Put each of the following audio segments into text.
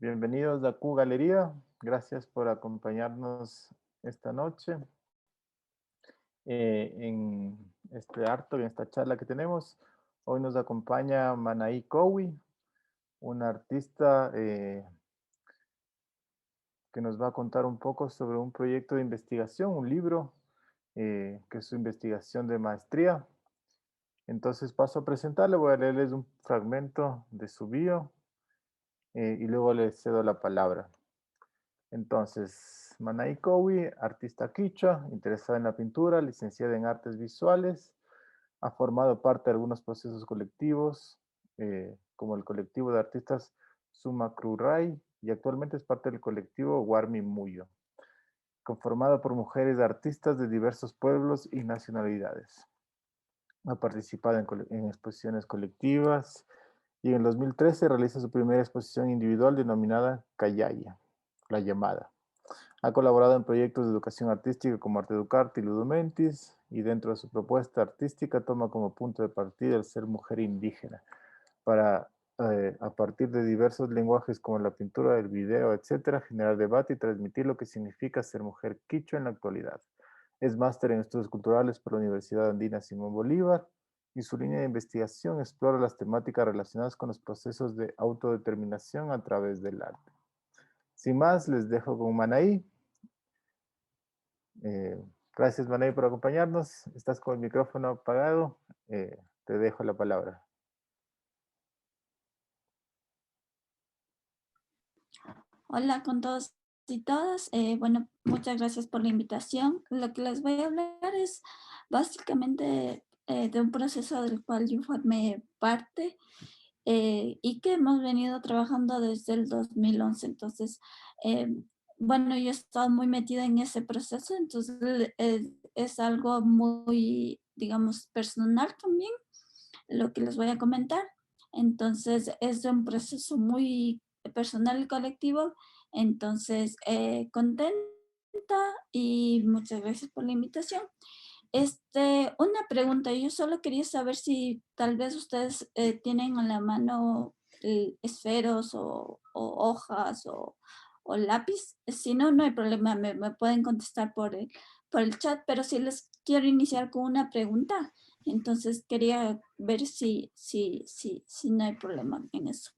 Bienvenidos a Q Galería. Gracias por acompañarnos esta noche en en esta charla que tenemos. Hoy nos acompaña Manaí Cowi, una artista que nos va a contar un poco sobre un proyecto de investigación, un libro, que es su investigación de maestría. Entonces paso a presentarle, voy a leerles un fragmento de su bio y luego le cedo la palabra. Entonces, Manaí Cowi, artista quichua, interesada en la pintura, licenciada en artes visuales, ha formado parte de algunos procesos colectivos, como el colectivo de artistas Suma Cruray, y actualmente es parte del colectivo Warmi Muyo, conformado por mujeres artistas de diversos pueblos y nacionalidades. Ha participado en exposiciones colectivas y en el 2013 realiza su primera exposición individual denominada Callaya, La Llamada. Ha colaborado en proyectos de educación artística como Arte Educarte y Ludomentis, y dentro de su propuesta artística toma como punto de partida el ser mujer indígena, para, a partir de diversos lenguajes como la pintura, el video, etcétera, generar debate y transmitir lo que significa ser mujer quichua en la actualidad. Es máster en estudios culturales por la Universidad Andina Simón Bolívar, y su línea de investigación explora las temáticas relacionadas con los procesos de autodeterminación a través del arte. Sin más, les dejo con Manaí. Gracias, Manaí, por acompañarnos. Estás con el micrófono apagado. Te dejo la palabra. Hola con todos y todas. Bueno, muchas gracias por la invitación. Lo que les voy a hablar es básicamente de un proceso del cual yo formé parte y que hemos venido trabajando desde el 2011. Entonces, eh, bueno, yo he estado muy metida en ese proceso, entonces es algo muy, digamos, personal también, lo que les voy a comentar. Entonces, es de un proceso muy personal y colectivo. Entonces, contenta y muchas gracias por la invitación. Una pregunta, yo solo quería saber si tal vez ustedes tienen a la mano esferos o hojas o lápiz. Si no, no hay problema, me pueden contestar por el chat, pero si les quiero iniciar con una pregunta, entonces quería ver si no hay problema en eso.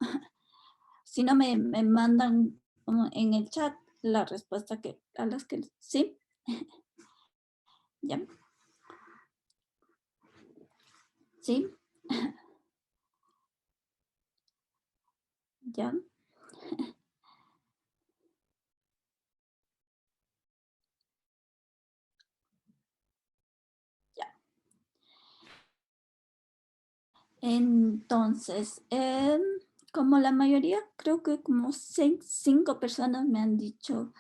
Si no, me mandan en el chat la respuesta a las que sí. Ya, sí, ya. Entonces, como la mayoría, creo que como 5 personas me han dicho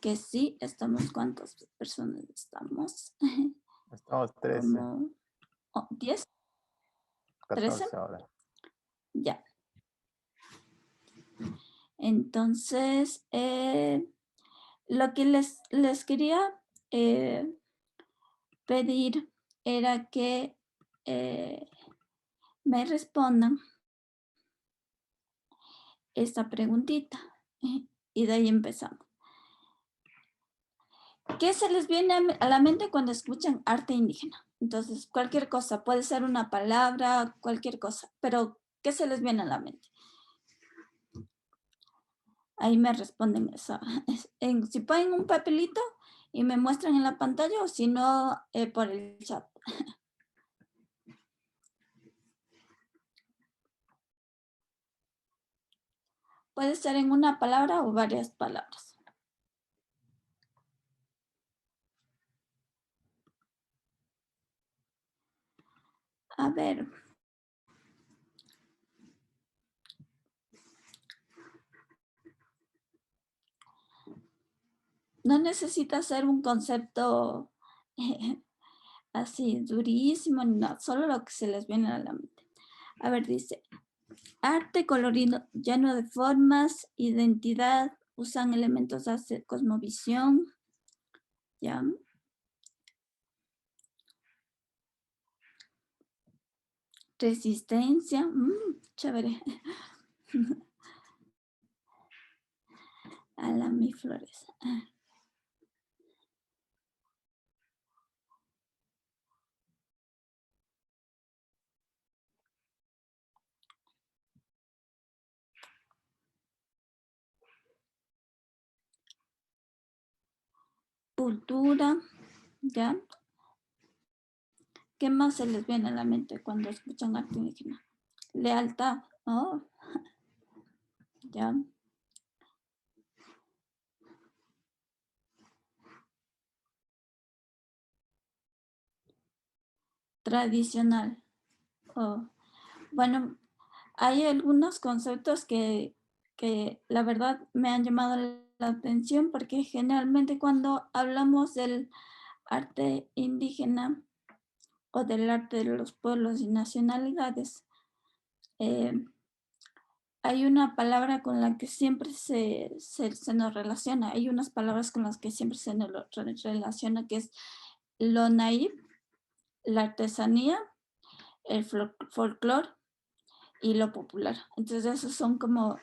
que sí. Estamos, ¿cuántas personas estamos? Estamos 13, Como 10, 13, 14 ahora. ya. Entonces, lo que les quería pedir era que me respondan esta preguntita y de ahí empezamos. ¿Qué se les viene a la mente cuando escuchan arte indígena? Entonces, cualquier cosa, puede ser una palabra, cualquier cosa, pero ¿qué se les viene a la mente? Ahí me responden eso. Si ponen un papelito y me muestran en la pantalla, o si no, por el chat. Puede ser en una palabra o varias palabras. A ver. No necesita ser un concepto así durísimo, no, solo lo que se les viene a la mente. A ver, dice, arte colorido, lleno de formas, identidad, usan elementos de cosmovisión, ¿ya? Resistencia, chévere. Alami Flores. Cultura, ¿ya? ¿Qué más se les viene a la mente cuando escuchan arte indígena? Lealtad, ¿no? ¿Ya? Tradicional. Oh. Bueno, hay algunos conceptos que la verdad me han llamado la atención porque generalmente cuando hablamos del arte indígena o del arte de los pueblos y nacionalidades, eh, hay una palabra con la que siempre se nos relaciona, hay unas palabras con las que siempre se nos relaciona, que es lo naif, la artesanía, el folclore y lo popular. Entonces esos son como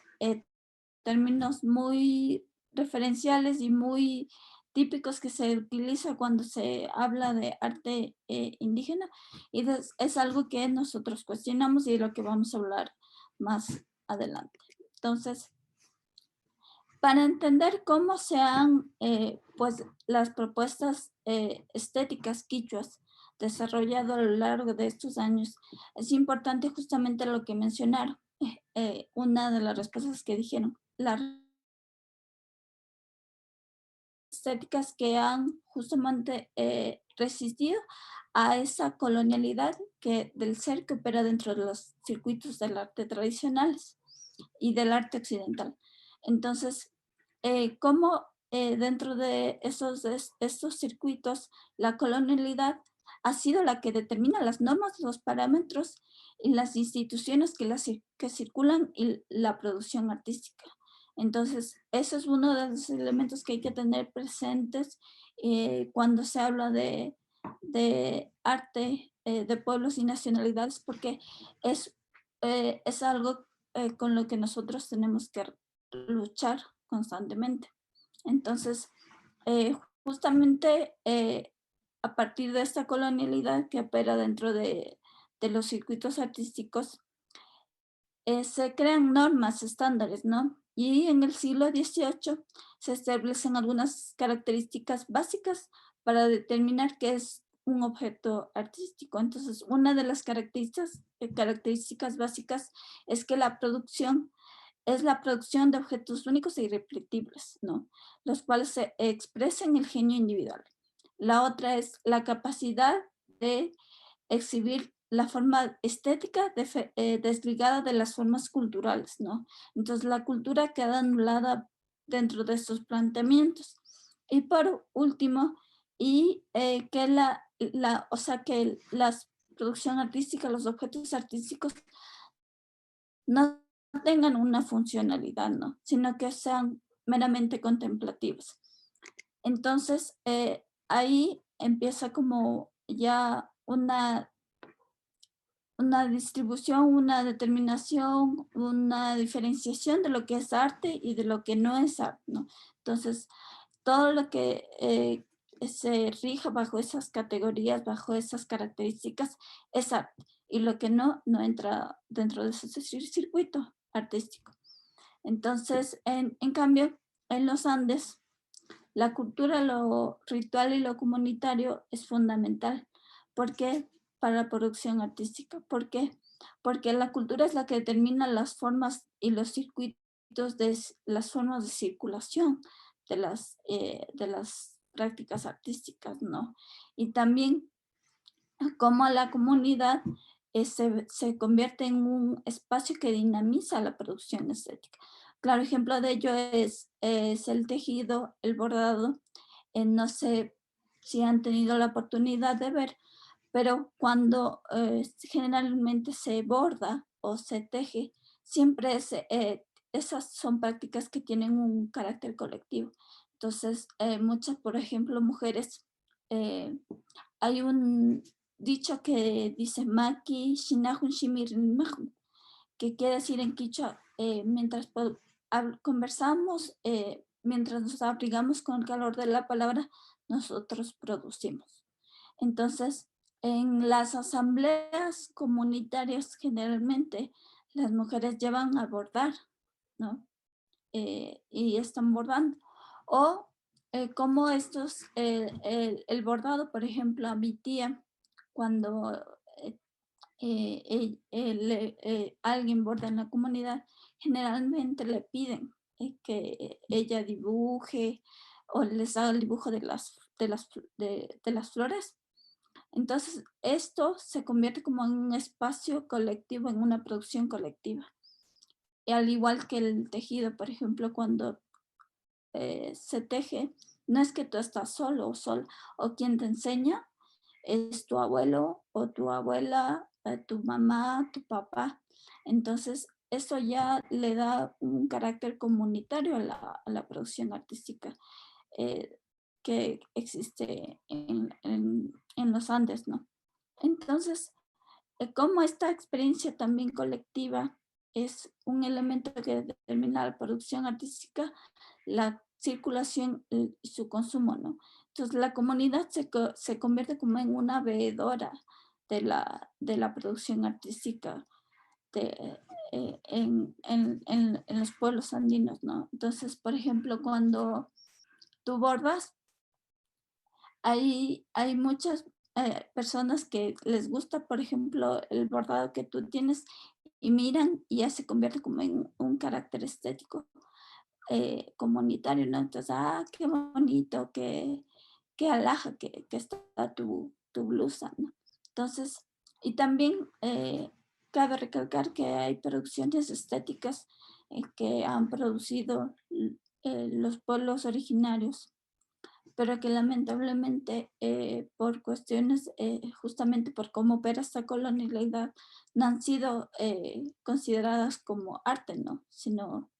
términos muy referenciales y muy típicos que se utiliza cuando se habla de arte indígena y es algo que nosotros cuestionamos y de lo que vamos a hablar más adelante. Entonces, para entender cómo se han pues, las propuestas estéticas quichuas desarrollado a lo largo de estos años, es importante justamente lo que mencionaron. Una de las respuestas que dijeron, las estéticas que han justamente resistido a esa colonialidad del ser que opera dentro de los circuitos del arte tradicionales y del arte occidental. Entonces, cómo dentro de estos circuitos la colonialidad ha sido la que determina las normas, los parámetros y las instituciones que circulan y la producción artística. Entonces, eso es uno de los elementos que hay que tener presentes cuando se habla de arte de pueblos y nacionalidades, porque es algo con lo que nosotros tenemos que luchar constantemente. Entonces, justamente a partir de esta colonialidad que opera dentro de los circuitos artísticos, se crean normas, estándares, ¿no? Y en el siglo XVIII se establecen algunas características básicas para determinar qué es un objeto artístico. Entonces, una de las características básicas es que la producción es la producción de objetos únicos e irrepetibles, ¿no? Los cuales se expresan el genio individual. La otra es la capacidad de exhibir la forma estética desligada de las formas culturales, ¿no? Entonces la cultura queda anulada dentro de estos planteamientos. Y por último, que o sea, que la producción artística, los objetos artísticos no tengan una funcionalidad, ¿no? Sino que sean meramente contemplativos. Entonces, ahí empieza como ya una distribución, una determinación, una diferenciación de lo que es arte y de lo que no es arte, ¿no? Entonces, todo lo que se rija bajo esas categorías, bajo esas características, es arte. Y lo que no, no entra dentro de ese circuito artístico. Entonces, en cambio, en los Andes, la cultura, lo ritual y lo comunitario es fundamental. ¿Por qué? Para la producción artística. ¿Por qué? Porque la cultura es la que determina las formas y los circuitos de las formas de circulación de las prácticas artísticas, ¿no? Y también cómo la comunidad se convierte en un espacio que dinamiza la producción estética. Claro ejemplo de ello es el tejido, el bordado. No sé si han tenido la oportunidad de ver, pero cuando generalmente se borda o se teje, siempre esas son prácticas que tienen un carácter colectivo. Entonces, muchas, por ejemplo, mujeres, eh, hay un dicho que dice Maki Shinahun Shimir que quiere decir en quichua, mientras conversamos, mientras nos abrigamos con el calor de la palabra, nosotros producimos. Entonces, en las asambleas comunitarias generalmente las mujeres llevan a bordar, ¿no? Y están bordando. O como estos, el bordado, por ejemplo, a mi tía, cuando alguien borda en la comunidad, generalmente le piden que ella dibuje o les haga el dibujo de las flores. Entonces, esto se convierte como en un espacio colectivo, en una producción colectiva. Y al igual que el tejido, por ejemplo, cuando se teje, no es que tú estás solo o sola, o quien te enseña es tu abuelo o tu abuela, tu mamá, tu papá. Entonces, eso ya le da un carácter comunitario a la producción artística eh, que existe en los Andes, ¿no? Entonces, como esta experiencia también colectiva es un elemento que determina la producción artística, la circulación y su consumo, ¿no? Entonces la comunidad se convierte como en una veedora de la producción artística en los pueblos andinos, ¿no? Entonces, por ejemplo, cuando tú bordas, hay muchas personas que les gusta, por ejemplo, el bordado que tú tienes y miran y ya se convierte como en un carácter estético comunitario, ¿no? Entonces, qué bonito, qué alhaja que está tu blusa, ¿no? Entonces, y también cabe recalcar que hay producciones estéticas que han producido los pueblos originarios, pero que lamentablemente por cuestiones, justamente por cómo opera esta colonialidad, no han sido consideradas como arte, ¿no? Sino,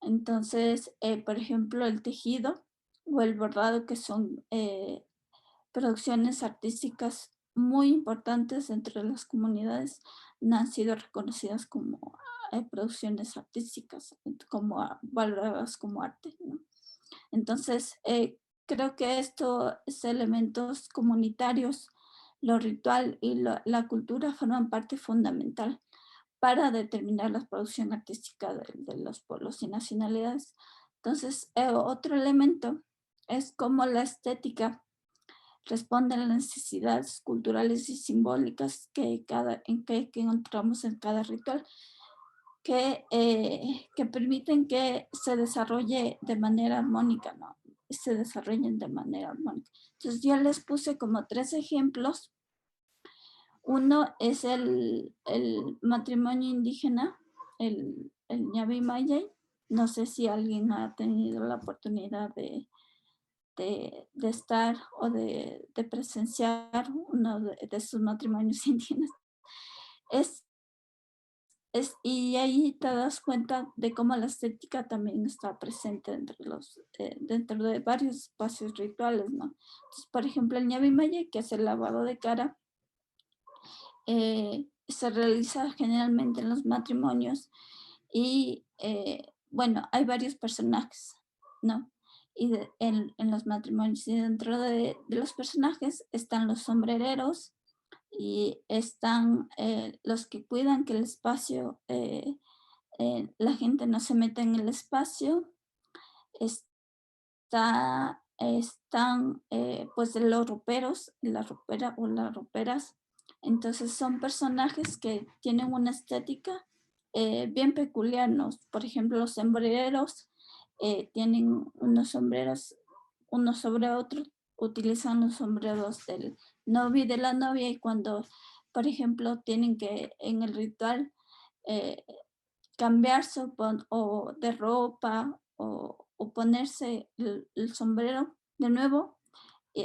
entonces, por ejemplo, el tejido o el bordado, que son producciones artísticas muy importantes entre las comunidades, no han sido reconocidas como producciones artísticas, como valoradas como arte, ¿no? Entonces, creo que estos elementos comunitarios, lo ritual y la cultura forman parte fundamental para determinar la producción artística de los pueblos y nacionalidades. Entonces, otro elemento es cómo la estética responde a las necesidades culturales y simbólicas que encontramos en cada ritual que permiten que se desarrolle de manera armónica, ¿no? Se desarrollen de manera armónica. Entonces yo les puse como 3 ejemplos. Uno es el matrimonio indígena, el Ñavi Mayay. No sé si alguien ha tenido la oportunidad de estar o de presenciar uno de sus matrimonios indígenas. Es y ahí te das cuenta de cómo la estética también está presente dentro de varios espacios rituales, ¿no? Entonces, por ejemplo, el Ñavi Maye, que es el lavado de cara, se realiza generalmente en los matrimonios y, bueno, hay varios personajes, ¿no? En los matrimonios y dentro de los personajes están los sombrereros, y están los que cuidan que el espacio, la gente no se meta en el espacio. Están pues los roperos, la ropera o las roperas. Entonces son personajes que tienen una estética bien peculiar, ¿no? Por ejemplo, los sombrereros tienen unos sombreros unos sobre otros, utilizan los sombreros del novio y de la novia y cuando, por ejemplo, tienen que en el ritual eh, cambiarse o de ropa o ponerse el sombrero de nuevo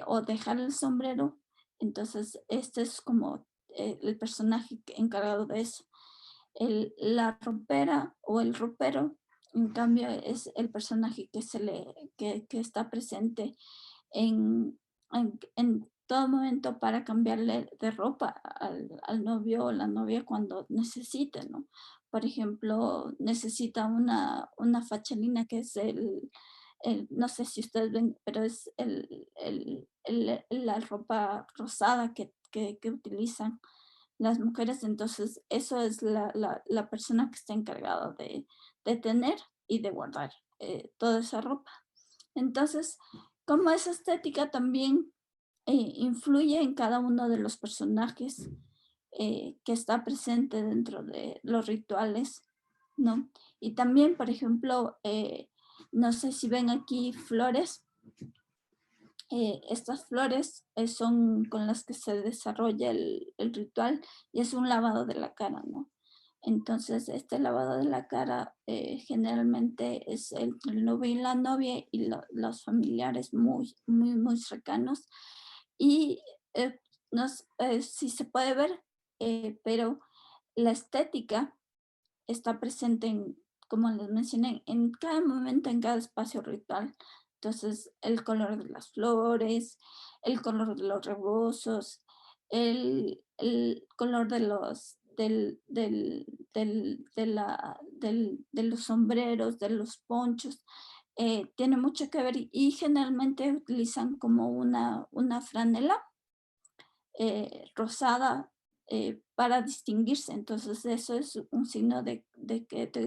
o dejar el sombrero. Entonces, este es como el personaje encargado de eso. La ropera o el ropero, en cambio, es el personaje que está presente en todo momento para cambiarle de ropa al novio o la novia cuando necesite, ¿no? Por ejemplo, necesita una fachalina que es no sé si ustedes ven, pero es la ropa rosada que utilizan las mujeres. Entonces eso es la persona que está encargada de tener y de guardar toda esa ropa. Entonces, como esa estética también influye en cada uno de los personajes que está presente dentro de los rituales, ¿no? Y también, por ejemplo, no sé si ven aquí flores. Estas flores son con las que se desarrolla el ritual y es un lavado de la cara, ¿no? Entonces, este lavado de la cara generalmente es entre el novio y la novia y los familiares muy, muy, muy cercanos. Y no sé si se puede ver, pero la estética está presente en, como les mencioné, en cada momento, en cada espacio ritual. Entonces, el color de las flores, el color de los rebozos, el color de los, de los sombreros, de los ponchos, tiene mucho que ver y generalmente utilizan como una franela rosada para distinguirse. Entonces eso es un signo de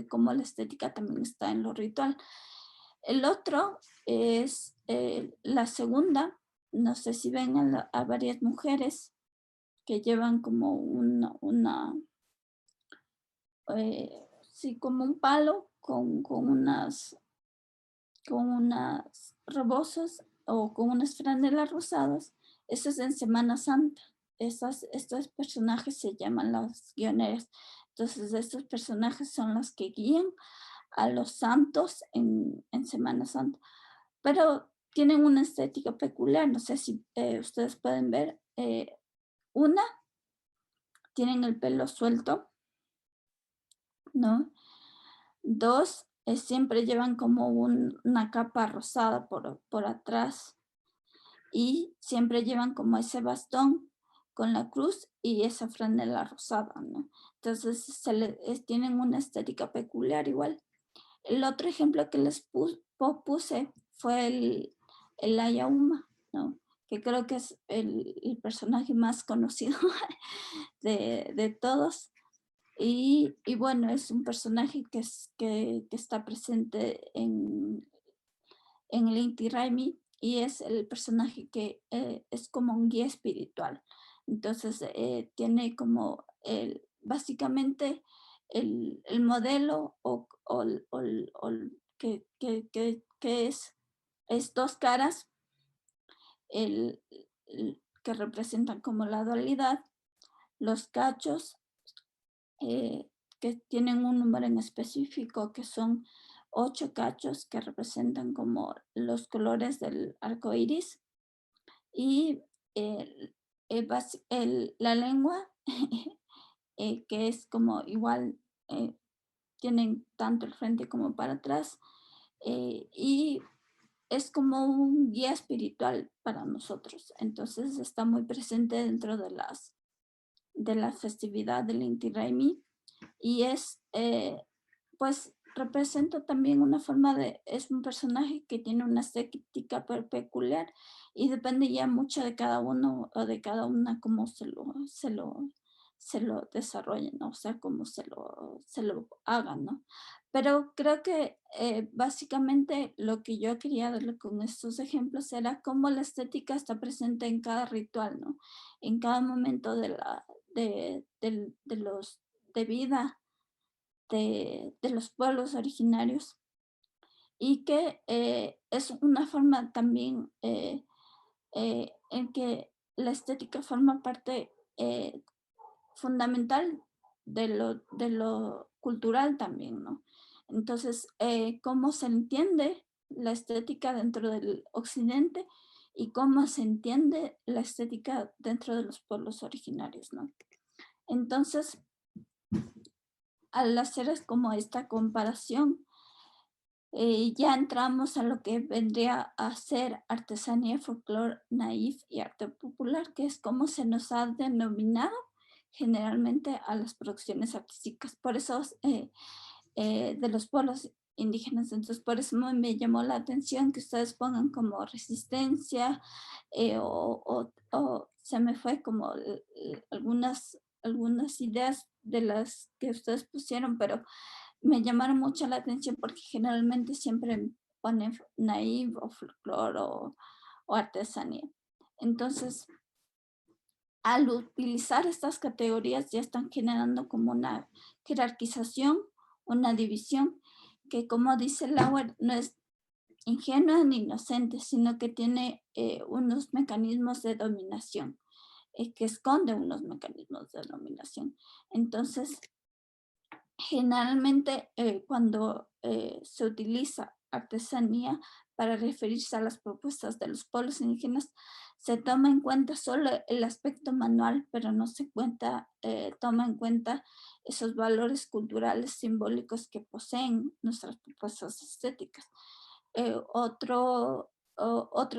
cómo la estética también está en lo ritual. El otro es la segunda, no sé si ven a varias mujeres que llevan como sí, como un palo con unas rebozos o con unas franelas rosadas. Eso es en Semana Santa. Estos personajes se llaman las guioneras. Entonces, estos personajes son los que guían a los santos en Semana Santa. Pero tienen una estética peculiar. No sé si ustedes pueden ver. Una, tienen el pelo suelto, ¿no? Dos, siempre llevan como una capa rosada por atrás y siempre llevan como ese bastón con la cruz y esa franela rosada, ¿no? Entonces tienen una estética peculiar igual. El otro ejemplo que les puse fue el Ayauma, ¿no? Que creo que es el personaje más conocido de todos. Y bueno, es un personaje que está presente en el Inti Raymi y es el personaje que es como un guía espiritual. Entonces, tiene como básicamente el modelo que es dos caras que representan como la dualidad, los cachos que tienen un número en específico, que son 8 cachos que representan como los colores del arco iris. Y la lengua, que es como igual, tienen tanto el frente como para atrás. Y es como un guía espiritual para nosotros. Entonces está muy presente dentro de la festividad del Inti Raymi y pues representa también una forma es un personaje que tiene una estética peculiar y depende ya mucho de cada uno o de cada una cómo se lo desarrollen, ¿no? O sea, cómo se lo hagan, ¿no? Pero creo que básicamente lo que yo quería darle con estos ejemplos era cómo la estética está presente en cada ritual, ¿no? En cada momento de los de vida de los pueblos originarios y que es una forma también en que la estética forma parte fundamental de lo cultural también, ¿no? Entonces, cómo se entiende la estética dentro del occidente y cómo se entiende la estética dentro de los pueblos originarios, ¿no? Entonces, al hacer como esta comparación, ya entramos a lo que vendría a ser artesanía, folclore naif y arte popular, que es como se nos ha denominado generalmente a las producciones artísticas. Por eso de los pueblos indígenas. Entonces, por eso me llamó la atención que ustedes pongan como resistencia, o se me fue como algunas ideas de las que ustedes pusieron, pero me llamaron mucho la atención porque generalmente siempre ponen naive o folclore o artesanía. Entonces, al utilizar estas categorías ya están generando como una jerarquización, una división, que como dice Lauer, no es ingenua ni inocente, sino que tiene unos mecanismos de dominación, que esconde unos mecanismos de dominación. Entonces, generalmente cuando se utiliza artesanía para referirse a las propuestas de los pueblos indígenas, se toma en cuenta solo el aspecto manual, pero no se toma en cuenta esos valores culturales simbólicos que poseen nuestras propuestas estéticas. Otro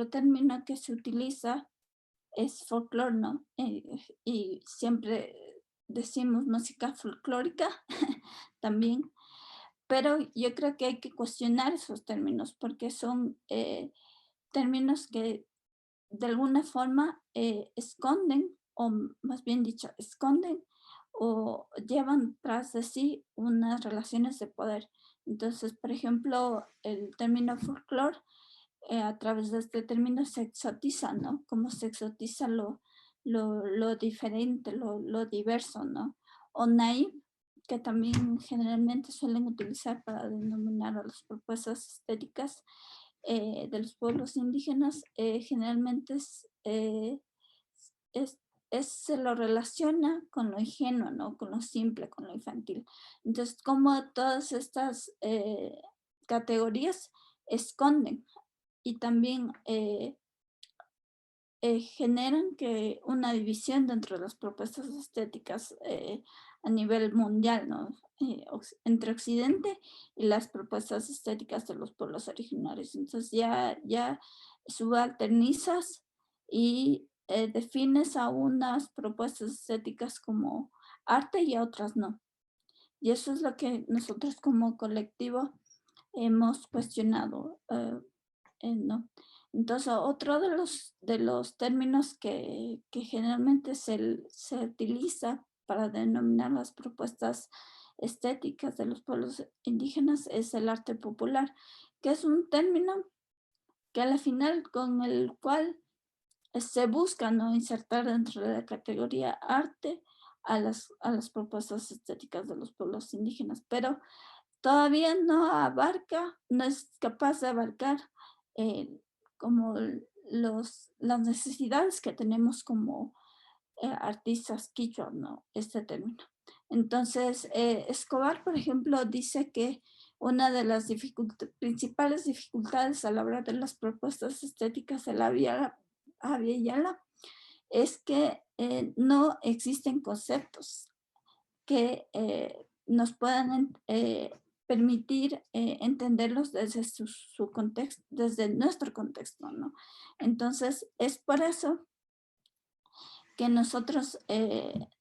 término que se utiliza es folclore, ¿no? Y siempre decimos música folclórica también, pero yo creo que hay que cuestionar esos términos porque son términos que de alguna forma esconden, o más bien dicho, esconden o llevan tras de sí unas relaciones de poder. Entonces, por ejemplo, el término folclore, a través de este término se exotiza, ¿no? Como se exotiza lo diferente, lo diverso, ¿no? O naive, que también generalmente suelen utilizar para denominar a las propuestas estéticas de los pueblos indígenas, generalmente es- se lo relaciona con lo ingenuo, ¿no? Con lo simple, con lo infantil. Entonces, como todas estas categorías esconden y también generan que una división dentro de las propuestas estéticas a nivel mundial, ¿no? Entre Occidente y las propuestas estéticas de los pueblos originarios. Entonces ya subalternizas y defines a unas propuestas estéticas como arte y a otras no. Y eso es lo que nosotros como colectivo hemos cuestionado, ¿no? Entonces, otro de los términos que generalmente se utiliza para denominar las propuestas estéticas de los pueblos indígenas es el arte popular, que es un término que a la final con el cual se busca, ¿no? Insertar dentro de la categoría arte a las propuestas estéticas de los pueblos indígenas, pero todavía no abarca, no es capaz de abarcar eh, como las necesidades que tenemos como artistas quichua, ¿no? Este término. Entonces, Escobar, por ejemplo, dice que una de las principales dificultades a la hora de las propuestas estéticas de la Via Yala es que no existen conceptos que nos puedan permitir entenderlos desde su contexto, desde nuestro contexto, ¿no? Entonces, es por eso que nosotros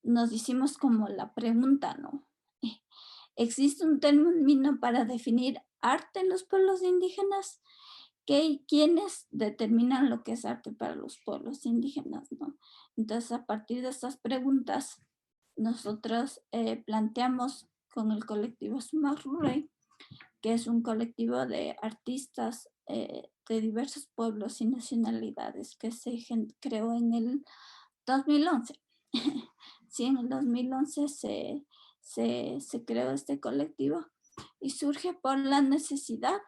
nos hicimos como la pregunta, ¿no? ¿Existe un término para definir arte en los pueblos indígenas? ¿Quiénes determinan lo que es arte para los pueblos indígenas, no? Entonces, a partir de estas preguntas, nosotros planteamos con el colectivo Sumarrurey, que es un colectivo de artistas de diversos pueblos y nacionalidades que se creó en el 2011. Sí, en el 2011 se creó este colectivo y surge por la necesidad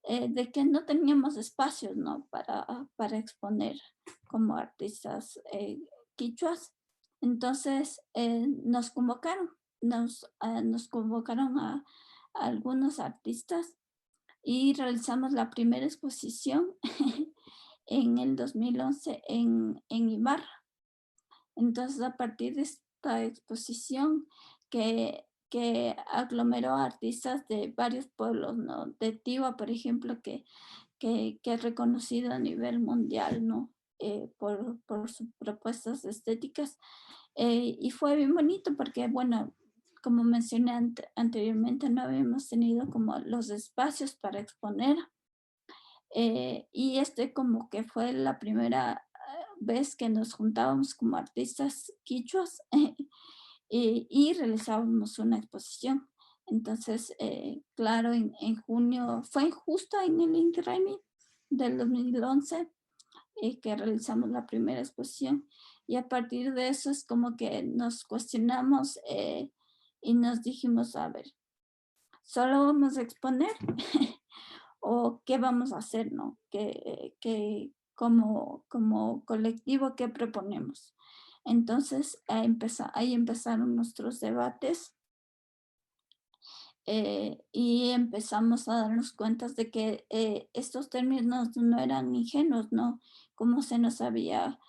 de que no teníamos espacios, ¿no? Para exponer como artistas quichuas. Entonces nos convocaron, nos convocaron a algunos artistas y realizamos la primera exposición en el 2011 en Ibarra. Entonces, a partir de esta exposición que aglomeró a artistas de varios pueblos, ¿no? De Tiwa, por ejemplo, que es reconocido a nivel mundial, ¿no? Por sus propuestas estéticas. Y fue bien bonito porque, bueno, como mencioné anteriormente, no habíamos tenido como los espacios para exponer. Y como que fue la primera vez que nos juntábamos como artistas quichuas y realizábamos una exposición. Entonces, claro, en junio, fue justo en el Inti Raymi del 2011 que realizamos la primera exposición. Y a partir de eso es como que nos cuestionamos y nos dijimos, a ver, ¿solo vamos a exponer? ¿O qué vamos a hacer, no? Como colectivo, ¿qué proponemos? Entonces, ahí empezaron nuestros debates y empezamos a darnos cuenta de que estos términos no eran ingenuos, ¿no? Como se nos había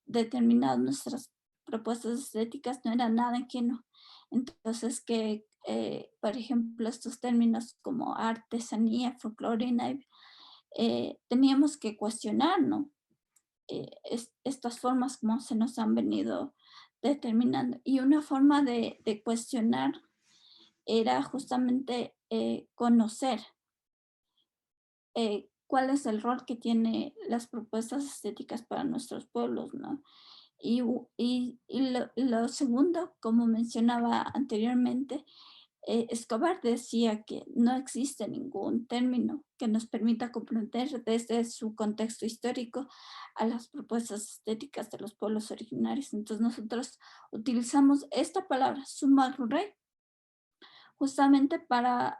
determinado nuestras propuestas estéticas, no era nada ingenuo. Entonces, por ejemplo, estos términos como artesanía, folclore y naive, teníamos que cuestionar, ¿no? Estas formas como se nos han venido determinando. Y una forma de cuestionar era justamente conocer cuál es el rol que tienen las propuestas estéticas para nuestros pueblos, ¿no? Y lo segundo, como mencionaba anteriormente, Escobar decía que no existe ningún término que nos permita comprender desde su contexto histórico a las propuestas estéticas de los pueblos originarios. Entonces nosotros utilizamos esta palabra, Sumarurey, justamente para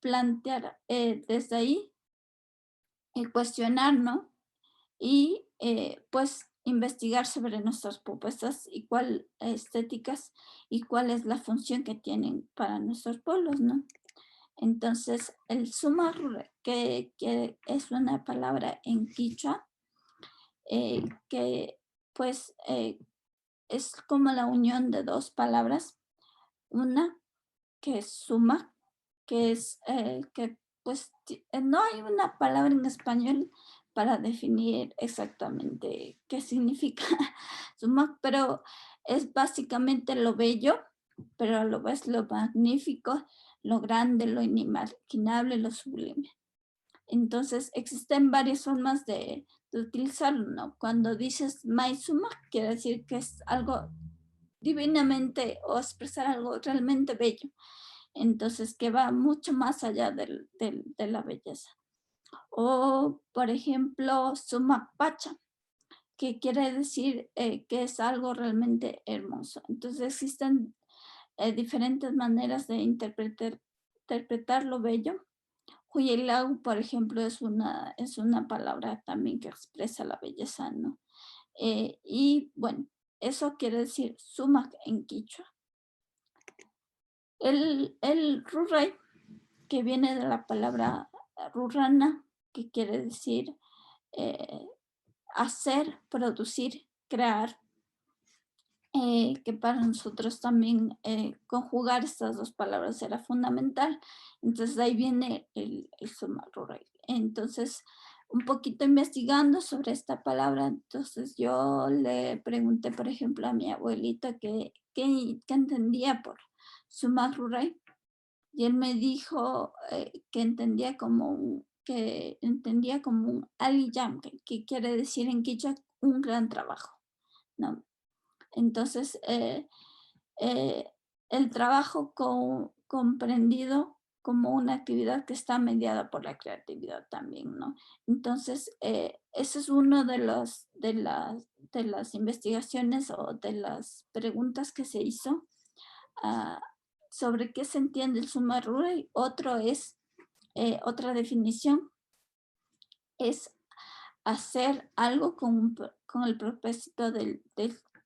plantear desde ahí y cuestionar, ¿no? Y pues investigar sobre nuestras propuestas y cuál estéticas y cuál es la función que tienen para nuestros pueblos, ¿no? Entonces, el sumar, que es una palabra en quichua, que pues es como la unión de dos palabras, una que es suma, que es que pues no hay una palabra en español para definir exactamente qué significa suma, pero es básicamente lo bello, pero a lo vez lo magnífico, lo grande, lo inimaginable, lo sublime. Entonces existen varias formas de utilizarlo, ¿no? Cuando dices maizuma, quiere decir que es algo divinamente o expresar algo realmente bello. Entonces, que va mucho más allá de la belleza. O, por ejemplo, Sumapacha, que quiere decir que es algo realmente hermoso. Entonces, existen diferentes maneras de interpretar lo bello. Huyelau, por ejemplo, es una palabra también que expresa la belleza, ¿no? Y bueno, eso quiere decir sumac en quichua. El ruray, que viene de la palabra rurana, que quiere decir eh, hacer, producir, crear, que para nosotros también conjugar estas dos palabras era fundamental. Entonces de ahí viene el suma rural. Entonces, un poquito investigando sobre esta palabra, entonces yo le pregunté, por ejemplo, a mi abuelita qué entendía por suma rural. Y él me dijo que entendía como un aliyam, que quiere decir en quichua un gran trabajo, ¿no? Entonces, eh, el trabajo comprendido como una actividad que está mediada por la creatividad también, ¿no? Entonces, ese es uno de las investigaciones o de las preguntas que se hizo ah, sobre qué se entiende el suma rural. Otra definición es hacer algo con el propósito de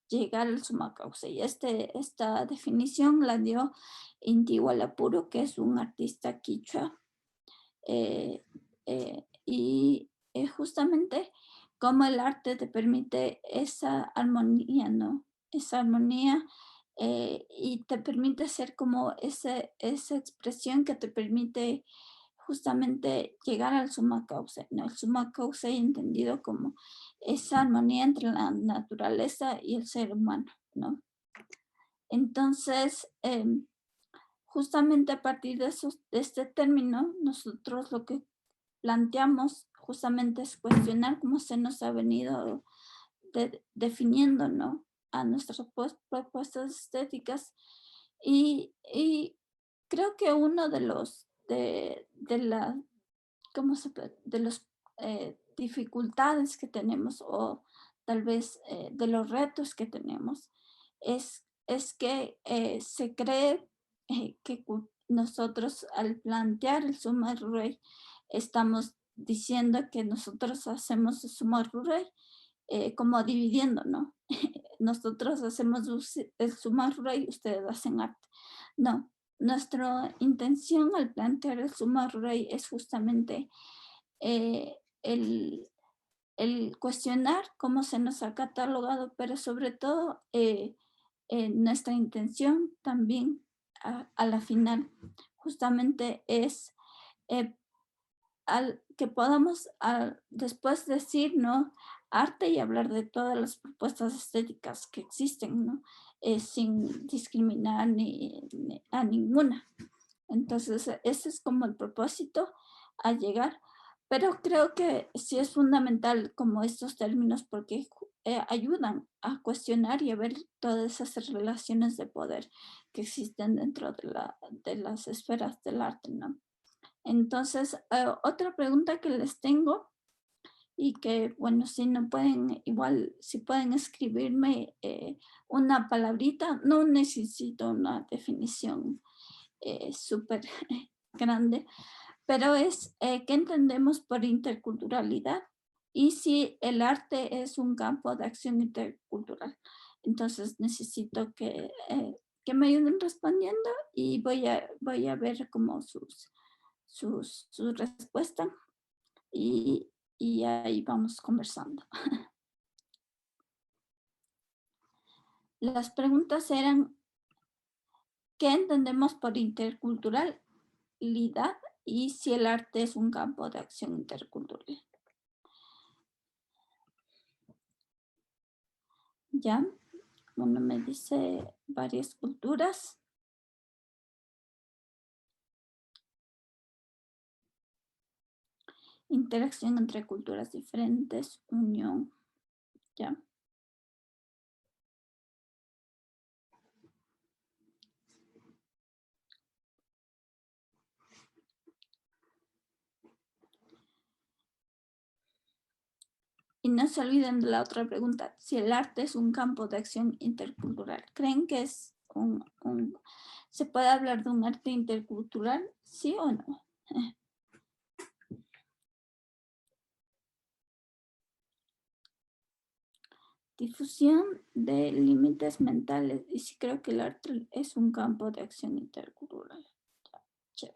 llegar al suma causa. Y esta definición la dio Inti Hualapuro, que es un artista quichua. Y justamente cómo el arte te permite esa armonía, ¿no? Esa armonía y te permite ser como esa expresión que te permite justamente llegar al suma causa, ¿no? El suma causa entendido como esa armonía entre la naturaleza y el ser humano, ¿no? Entonces, justamente a partir de este término, nosotros lo que planteamos justamente es cuestionar cómo se nos ha venido definiendo, ¿no? A nuestras propuestas estéticas. Y creo que uno de los, de la, ¿cómo se puede? De los dificultades que tenemos o tal vez de los retos que tenemos es que se cree que nosotros al plantear el summa rurale estamos diciendo que nosotros hacemos el summa rurale como dividiendo, ¿no? Nosotros hacemos el summa rurale y ustedes hacen arte. No, nuestra intención al plantear el summa rurale es justamente eh, el, el cuestionar cómo se nos ha catalogado, pero sobre todo nuestra intención también a la final justamente es eh, que podamos después decir, ¿no? Arte y hablar de todas las propuestas estéticas que existen, ¿no? Sin discriminar ni a ninguna. Entonces, ese es como el propósito a llegar, pero creo que sí es fundamental como estos términos porque ayudan a cuestionar y a ver todas esas relaciones de poder que existen dentro de las esferas del arte, ¿no? Entonces, otra pregunta que les tengo y que, bueno, si no pueden, igual, si pueden escribirme una palabrita, no necesito una definición súper grande, pero es qué entendemos por interculturalidad y si el arte es un campo de acción intercultural. Entonces necesito que me ayuden respondiendo y voy a ver como su respuesta y, y ahí vamos conversando. Las preguntas eran, ¿qué entendemos por interculturalidad y si el arte es un campo de acción intercultural? ¿Ya? Uno me dice varias culturas. Interacción entre culturas diferentes, unión, ¿ya? Y no se olviden de la otra pregunta, si el arte es un campo de acción intercultural. ¿Creen que es se puede hablar de un arte intercultural? ¿Sí o no? Difusión de límites mentales. Y sí creo que el arte es un campo de acción intercultural. Chévere.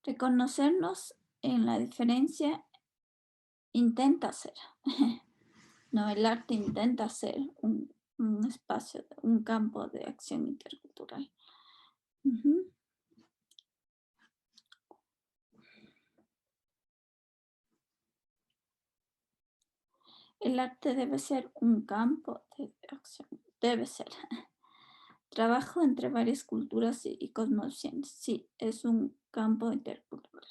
Reconocernos en la diferencia intenta ser. No, el arte intenta ser un espacio, un campo de acción intercultural. Ujú. El arte debe ser un campo de acción, debe ser. Trabajo entre varias culturas y cosmovisiones. Sí, es un campo intercultural.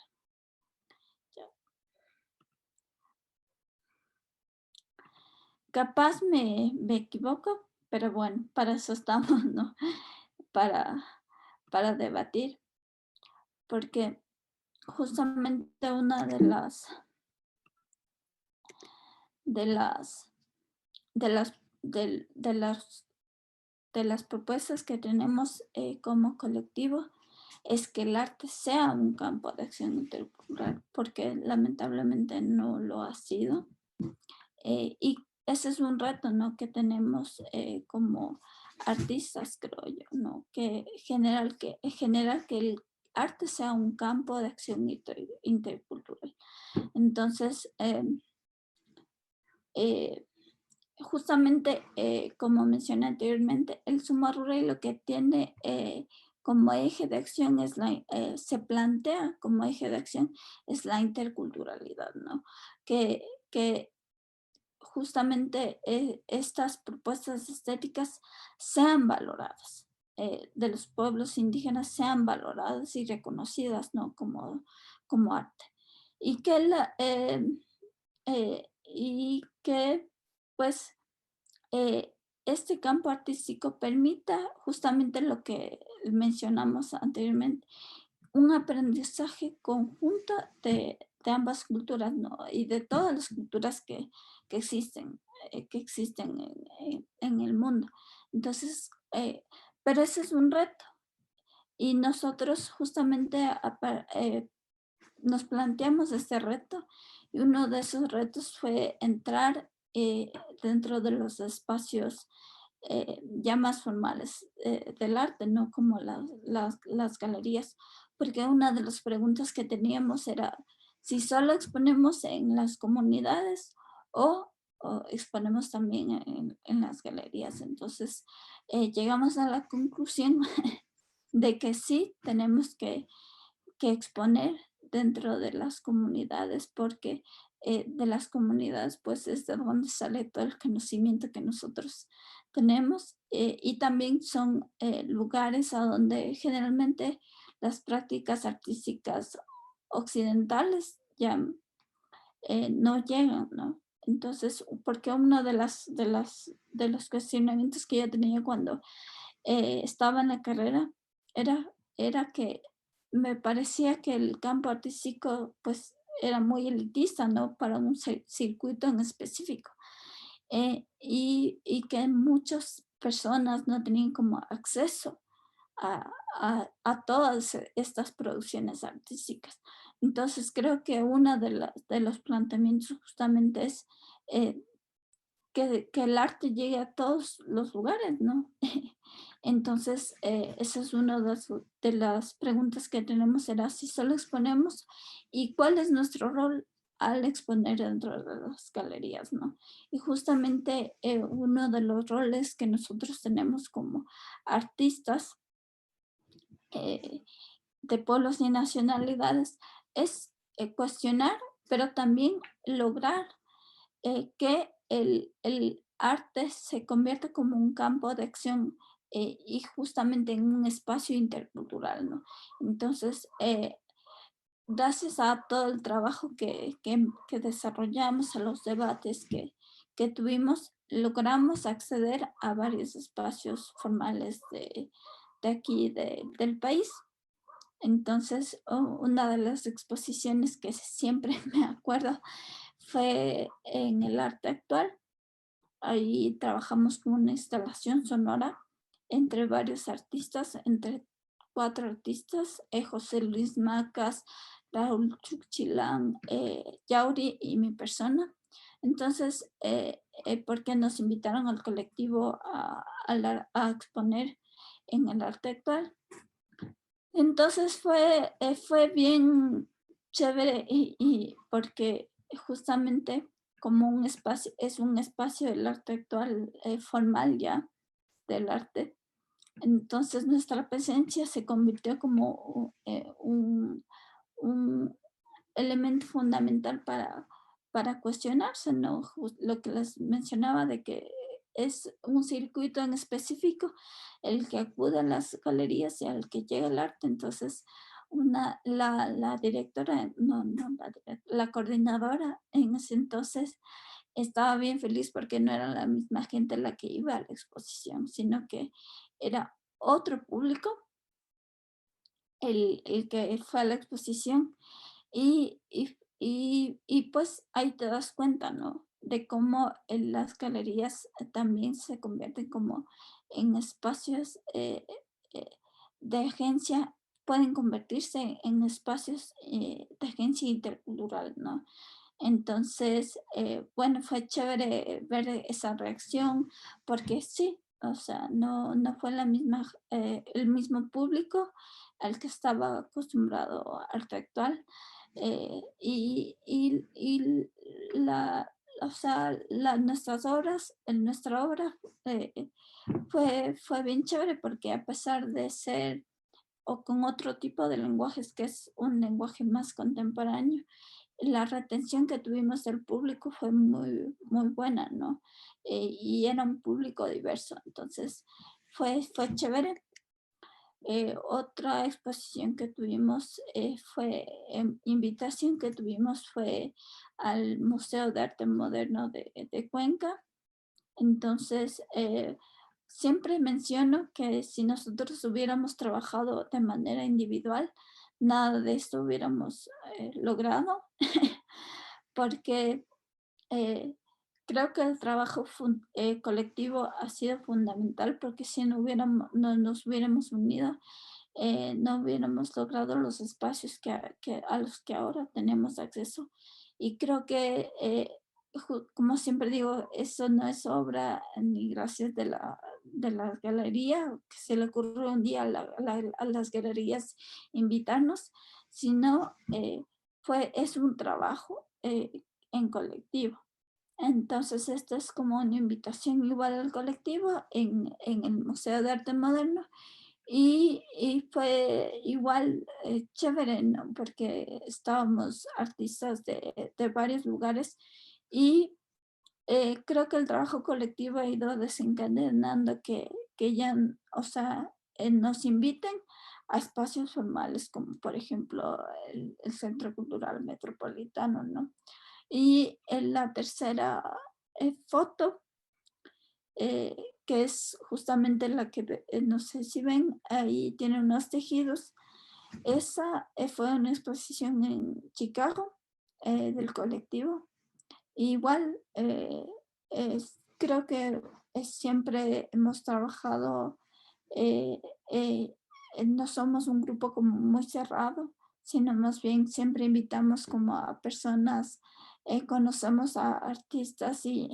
Ya. Capaz me equivoco, pero bueno, para eso estamos, ¿no? Para, para debatir, porque justamente una de las, de las, de las de las propuestas que tenemos como colectivo es que el arte sea un campo de acción intercultural, porque lamentablemente no lo ha sido. Y ese es un reto, ¿no? Que tenemos como artistas, creo yo, ¿no? Que generar que arte sea un campo de acción intercultural. Entonces, justamente, como mencioné anteriormente, el Sumo Rural lo que tiene como eje de acción se plantea como eje de acción es la interculturalidad, ¿no? Que justamente estas propuestas estéticas sean valoradas, de los pueblos indígenas sean valoradas y reconocidas, ¿no? Como arte. Y que pues este campo artístico permita justamente lo que mencionamos anteriormente, un aprendizaje conjunto de ambas culturas, ¿no? Y de todas las culturas que existen, en el mundo. Entonces, pero ese es un reto. Y nosotros justamente nos planteamos este reto y uno de esos retos fue entrar dentro de los espacios ya más formales del arte, no como las galerías, porque una de las preguntas que teníamos era si solo exponemos en las comunidades o exponemos también en las galerías. Entonces llegamos a la conclusión de que sí tenemos que exponer dentro de las comunidades, porque de las comunidades pues es de donde sale todo el conocimiento que nosotros tenemos y también son lugares a donde generalmente las prácticas artísticas occidentales ya no llegan, ¿no? Entonces, porque uno de los cuestionamientos que yo tenía cuando estaba en la carrera era que me parecía que el campo artístico pues era muy elitista, ¿no? Para un circuito en específico. Y que muchas personas no tenían como acceso a todas estas producciones artísticas. Entonces creo que uno de los planteamientos justamente es eh, que el arte llegue a todos los lugares, ¿no? Entonces, esa es una de las preguntas que tenemos, será si solo exponemos y cuál es nuestro rol al exponer dentro de las galerías, ¿no? Y justamente uno de los roles que nosotros tenemos como artistas de pueblos y nacionalidades es cuestionar, pero también lograr que el arte se convierta como un campo de acción y justamente en un espacio intercultural, ¿no? Entonces, gracias a todo el trabajo que desarrollamos, a los debates que tuvimos, logramos acceder a varios espacios formales de aquí, del país. Entonces, una de las exposiciones que siempre me acuerdo fue en el arte actual. Ahí trabajamos con una instalación sonora entre varios artistas, entre 4 artistas, José Luis Macas, Raúl Chuchilán, Yauri y mi persona. Entonces, porque nos invitaron al colectivo a exponer en el arte actual. Entonces fue bien chévere y porque justamente como un espacio, es un espacio del arte actual formal ya del arte. Entonces nuestra presencia se convirtió como un elemento fundamental para cuestionarse, ¿no? Lo que les mencionaba de que es un circuito en específico el que acude a las galerías y al que llega el arte. Entonces, la directora, no, la coordinadora en ese entonces estaba bien feliz porque no era la misma gente la que iba a la exposición, sino que era otro público el que fue a la exposición y pues ahí te das cuenta, ¿no? De cómo las galerías también se convierten como en espacios eh, de agencia, pueden convertirse en espacios de agencia intercultural, ¿no? Entonces, bueno, fue chévere ver esa reacción porque sí, o sea, no fue el mismo público, al que estaba acostumbrado arte actual. Y o sea, nuestras obras, en nuestra obra fue bien chévere porque a pesar de ser o con otro tipo de lenguajes que es un lenguaje más contemporáneo, la retención que tuvimos del público fue muy buena, ¿no? Y era un público diverso, entonces fue chévere. Otra exposición que tuvimos invitación que tuvimos fue al Museo de Arte Moderno de Cuenca. Entonces, siempre menciono que si nosotros hubiéramos trabajado de manera individual, nada de esto hubiéramos logrado, porque eh, creo que el trabajo colectivo ha sido fundamental, porque si no nos hubiéramos unido, no hubiéramos logrado los espacios a los que ahora tenemos acceso. Y creo que, como siempre digo, eso no es obra ni gracias de la galería, que se le ocurrió un día a las galerías invitarnos, sino es un trabajo en colectivo. Entonces, esto es como una invitación igual al colectivo en el Museo de Arte Moderno y fue igual chévere, ¿no? Porque estábamos artistas de varios lugares y creo que el trabajo colectivo ha ido desencadenando que ya, o sea, nos inviten a espacios formales como por ejemplo el Centro Cultural Metropolitano, ¿no? Y en la tercera foto, eh, que es justamente la que, no sé si ven, ahí tiene unos tejidos. Esa fue una exposición en Chicago del colectivo. Igual, creo que siempre hemos trabajado, eh, eh, no somos un grupo como muy cerrado, sino más bien siempre invitamos como a personas, conocemos a artistas y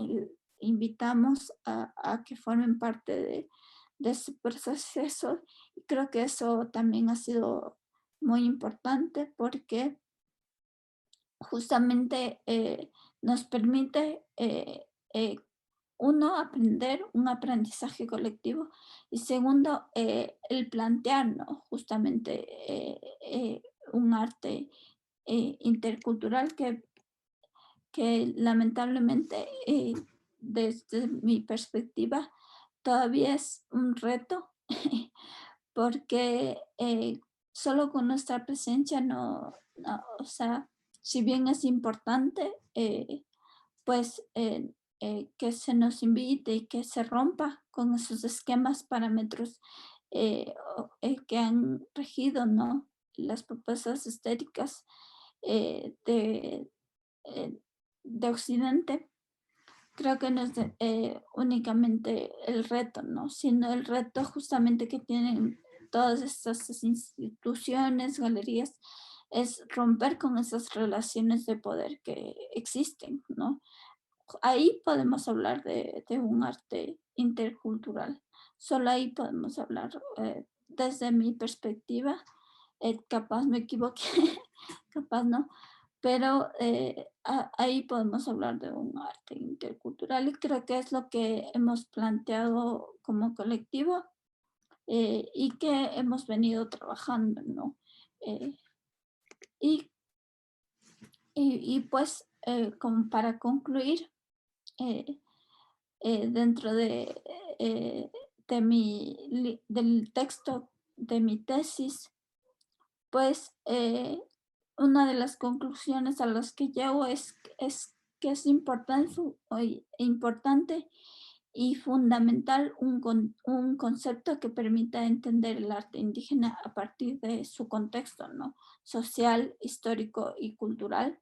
invitamos a que formen parte de su proceso. Y creo que eso también ha sido muy importante porque justamente nos permite, uno, aprender un aprendizaje colectivo y segundo, el plantearnos justamente un arte intercultural que lamentablemente desde mi perspectiva todavía es un reto porque solo con nuestra presencia o sea, si bien es importante, pues que se nos invite y que se rompa con esos esquemas, parámetros que han regido, ¿no? Las propuestas estéticas eh, de, eh, de Occidente. Creo que no es únicamente el reto, ¿no? Sino el reto justamente que tienen todas estas instituciones, galerías, es romper con esas relaciones de poder que existen, ¿no? Ahí podemos hablar de un arte intercultural. Solo ahí podemos hablar, desde mi perspectiva, capaz me equivoqué, capaz no, pero ahí podemos hablar de un arte intercultural y creo que es lo que hemos planteado como colectivo y que hemos venido trabajando, ¿no? Eh, y, pues, como para concluir, eh, dentro eh, del texto de mi tesis, pues una de las conclusiones a las que llego es que es importante y fundamental un concepto que permita entender el arte indígena a partir de su contexto, ¿no? Social, histórico y cultural.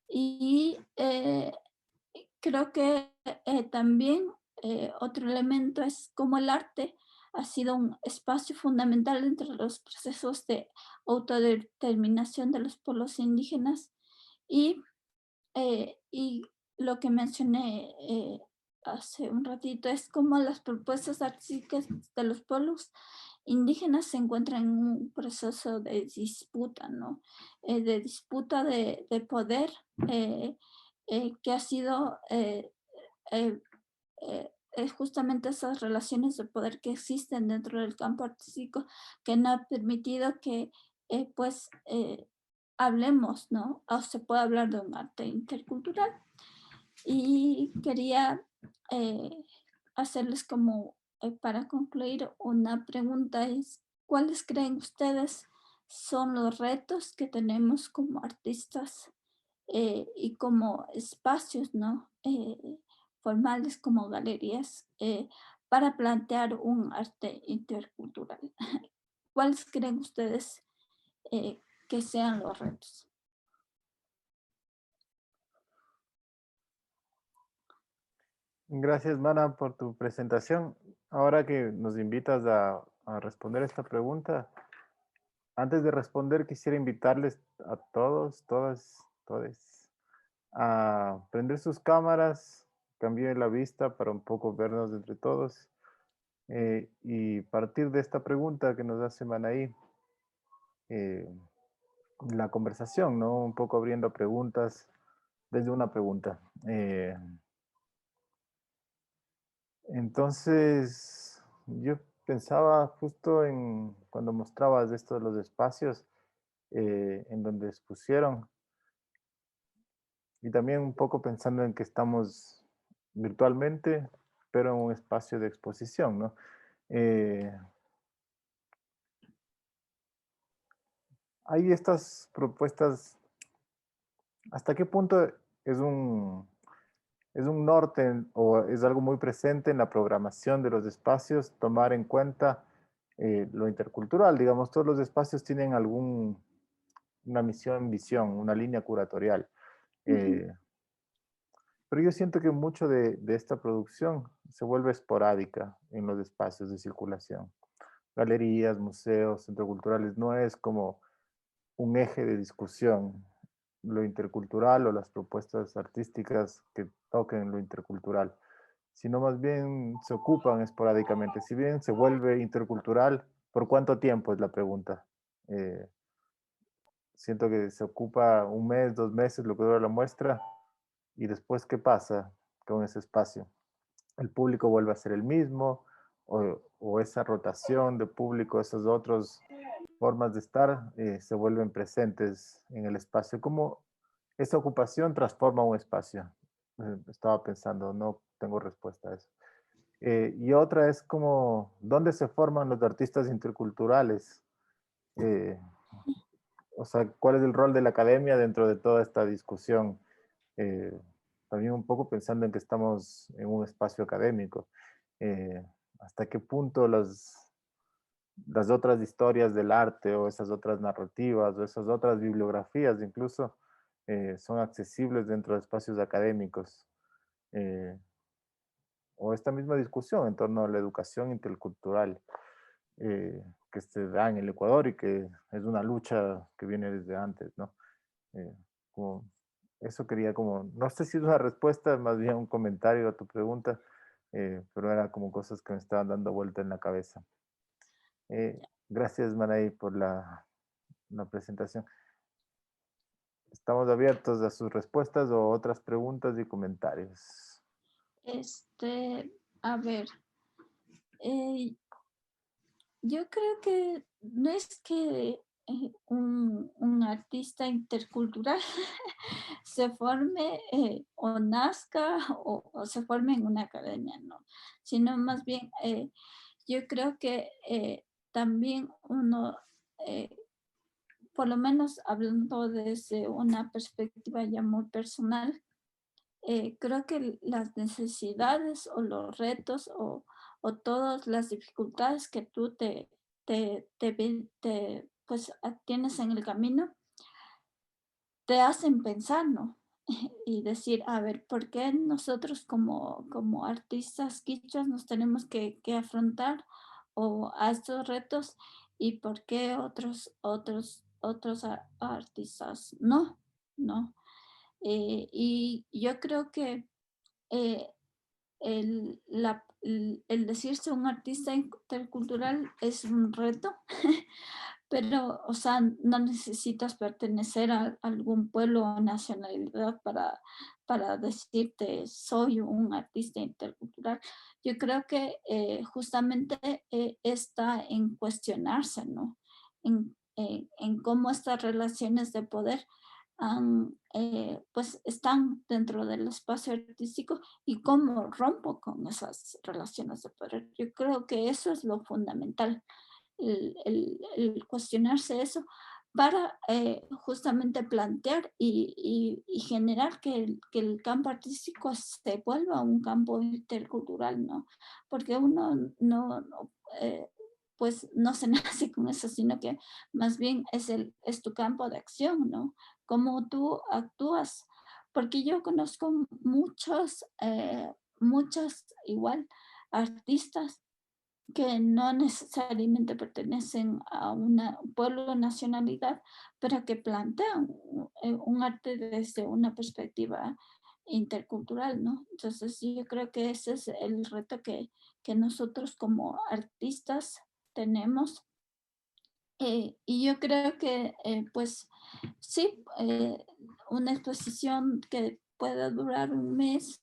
Y creo que también otro elemento es cómo el arte ha sido un espacio fundamental entre los procesos de autodeterminación de los pueblos indígenas y lo que mencioné hace un ratito es cómo las propuestas artísticas de los pueblos indígenas se encuentran en un proceso de disputa, ¿no? De disputa de poder que ha sido eh, es justamente esas relaciones de poder que existen dentro del campo artístico que no ha permitido que pues hablemos, ¿no? O se pueda hablar de un arte intercultural. Y quería eh, hacerles como, para concluir, una pregunta es, ¿cuáles creen ustedes son los retos que tenemos como artistas y como espacios, ¿no? Formales como galerías para plantear un arte intercultural? ¿Cuáles creen ustedes que sean los retos? Gracias, Mana, por tu presentación. Ahora que nos invitas a responder esta pregunta, antes de responder, quisiera invitarles a todos, todas, todes, a prender sus cámaras, cambiar la vista para un poco vernos entre todos y partir de esta pregunta que nos hace Manaí, eh, la conversación, ¿no? Un poco abriendo preguntas desde una pregunta. Entonces, yo pensaba justo en cuando mostrabas esto de los espacios en donde expusieron y también un poco pensando en que estamos virtualmente, pero en un espacio de exposición, ¿no? Eh, hay estas propuestas, ¿hasta qué punto es un norte o es algo muy presente en la programación de los espacios tomar en cuenta lo intercultural? Digamos, todos los espacios tienen una misión, visión, una línea curatorial. Ujú, Eh, pero yo siento que mucho de esta producción se vuelve esporádica en los espacios de circulación. Galerías, museos, centros culturales, no es como un eje de discusión lo intercultural o las propuestas artísticas que toquen lo intercultural, sino más bien se ocupan esporádicamente. Si bien se vuelve intercultural, ¿por cuánto tiempo es la pregunta? Eh, Siento que se ocupa un mes, 2 meses, lo que dura la muestra, y después, ¿qué pasa con ese espacio? ¿El público vuelve a ser el mismo? ¿O esa rotación de público, esas otras formas de estar, se vuelven presentes en el espacio? ¿Cómo esa ocupación transforma un espacio? Estaba pensando, no tengo respuesta a eso. Y otra es como, ¿dónde se forman los artistas interculturales? Eh, o sea, ¿cuál es el rol de la academia dentro de toda esta discusión? Eh, También un poco pensando en que estamos en un espacio académico. Eh, ¿Hasta qué punto las otras historias del arte o esas otras narrativas o esas otras bibliografías incluso son accesibles dentro de espacios académicos? Eh, o esta misma discusión en torno a la educación intercultural que se da en el Ecuador y que es una lucha que viene desde antes, ¿no? Eh, como, eso quería como, no sé si es una respuesta, más bien un comentario a tu pregunta, pero era como cosas que me estaban dando vuelta en la cabeza. Gracias, Manay, por la presentación. Estamos abiertos a sus respuestas o otras preguntas y comentarios. A ver, eh, yo creo que no es que un artista intercultural se forme o nazca o se forme en una academia, no, sino más bien yo creo que también uno, eh, por lo menos hablando desde una perspectiva ya muy personal, creo que las necesidades o los retos o todas las dificultades que tú pues, tienes en el camino, te hacen pensar, ¿no? Y decir, a ver, ¿por qué nosotros como artistas quichuas nos tenemos que afrontar a estos retos y por qué otros artistas no, ¿no? Y yo creo que eh, el decirse un artista intercultural es un reto, pero, o sea, no necesitas pertenecer a algún pueblo o nacionalidad para decirte soy un artista intercultural. Yo creo que justamente está en cuestionarse, ¿no? En cómo estas relaciones de poder pues están dentro del espacio artístico y cómo rompo con esas relaciones de poder. Yo creo que eso es lo fundamental, el cuestionarse eso para justamente plantear y generar que el campo artístico se vuelva un campo intercultural, ¿no? Porque uno pues no se nace con eso, sino que más bien es tu campo de acción, ¿no? Cómo tú actúas. Porque yo conozco muchos igual artistas que no necesariamente pertenecen a una pueblo o nacionalidad, pero que plantean un arte desde una perspectiva intercultural, ¿no? Entonces yo creo que ese es el reto que nosotros como artistas tenemos. Y yo creo que, pues sí, una exposición que pueda durar un mes,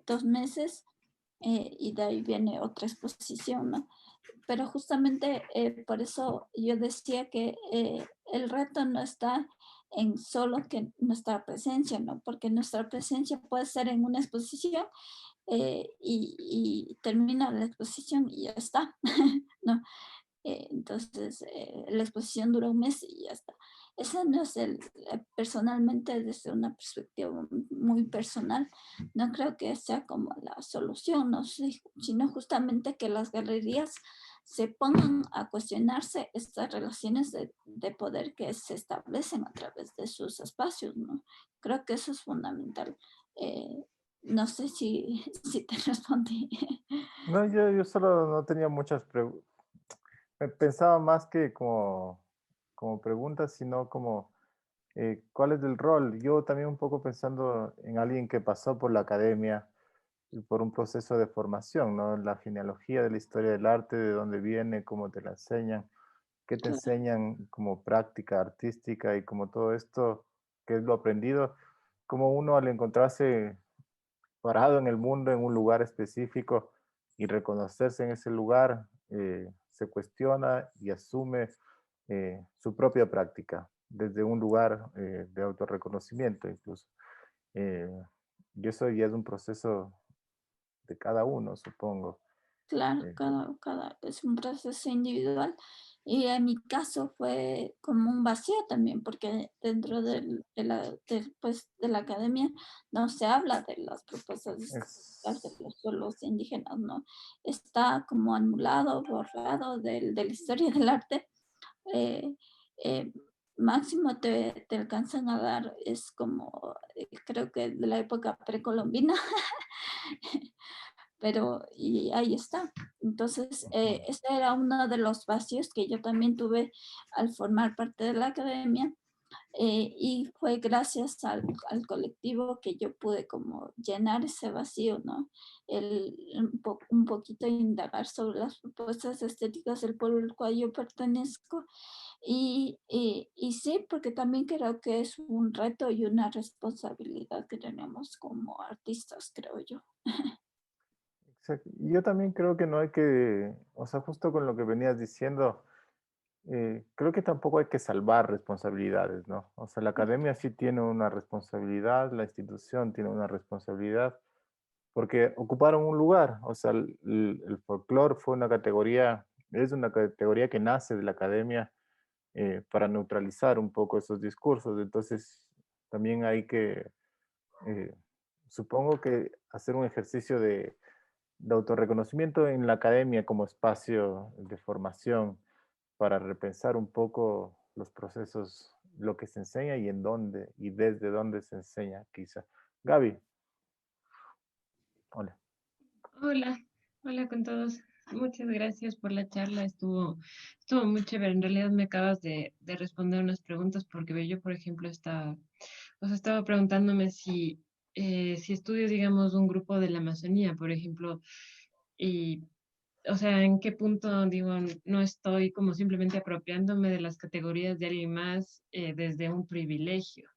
2 meses, y de ahí viene otra exposición, ¿no? Pero justamente por eso yo decía que el reto no está en solo que nuestra presencia, ¿no? Porque nuestra presencia puede ser en una exposición y termina la exposición y ya está, ¿no? Entonces, la exposición dura un mes y ya está. Ese no es personalmente, desde una perspectiva muy personal, no creo que sea como la solución, no sé, sino justamente que las galerías se pongan a cuestionarse estas relaciones de poder que se establecen a través de sus espacios, ¿no? Creo que eso es fundamental. No sé si te respondí. No, yo solo no tenía muchas preguntas. Pensaba más que como preguntas, sino como cuál es el rol. Yo también un poco pensando en alguien que pasó por la academia y por un proceso de formación, ¿no? La genealogía de la historia del arte, de dónde viene, cómo te la enseñan, qué te Claro, enseñan como práctica artística y como todo esto, que es lo aprendido, como uno al encontrarse parado en el mundo, en un lugar específico y reconocerse en ese lugar, se cuestiona y asume su propia práctica desde un lugar de autorreconocimiento incluso. Eh, y eso ya es un proceso de cada uno, supongo. claro, Eh, cada es un proceso individual. Y en mi caso fue como un vacío también, porque dentro pues, de la academia no se habla de las propuestas estéticas de es, los pueblos indígenas, ¿no? Está como anulado, borrado de la historia del arte. Eh, eh, Máximo te alcanzan a dar, es como, creo que de la época precolombina, pero y ahí está. Entonces, ujú. ese era uno de los vacíos que yo también tuve al formar parte de la academia, y fue gracias al colectivo que yo pude como llenar ese vacío, ¿no? Un poquito indagar sobre las propuestas estéticas del pueblo al cual yo pertenezco y sí, porque también creo que es un reto y una responsabilidad que tenemos como artistas, creo yo. Exacto. Y yo también creo que no hay que, o sea, justo con lo que venías diciendo, creo que tampoco hay que salvar responsabilidades, ¿no? O sea, la academia sí tiene una responsabilidad, la institución tiene una responsabilidad, porque ocuparon un lugar, o sea, el folclore fue una categoría, es una categoría que nace de la academia para neutralizar un poco esos discursos, entonces también hay que, eh, supongo que hacer un ejercicio de autorreconocimiento en la academia como espacio de formación para repensar un poco los procesos, lo que se enseña y en dónde y desde dónde se enseña, quizá. Gaby, hola. Hola, hola con todos. Muchas gracias por la charla. Estuvo muy chévere. En realidad me acabas de responder unas preguntas porque yo, por ejemplo, estaba preguntándome si si estudio, digamos, un grupo de la Amazonía, por ejemplo, y, o sea, ¿en qué punto, digo, no estoy como simplemente apropiándome de las categorías de alguien más desde un privilegio?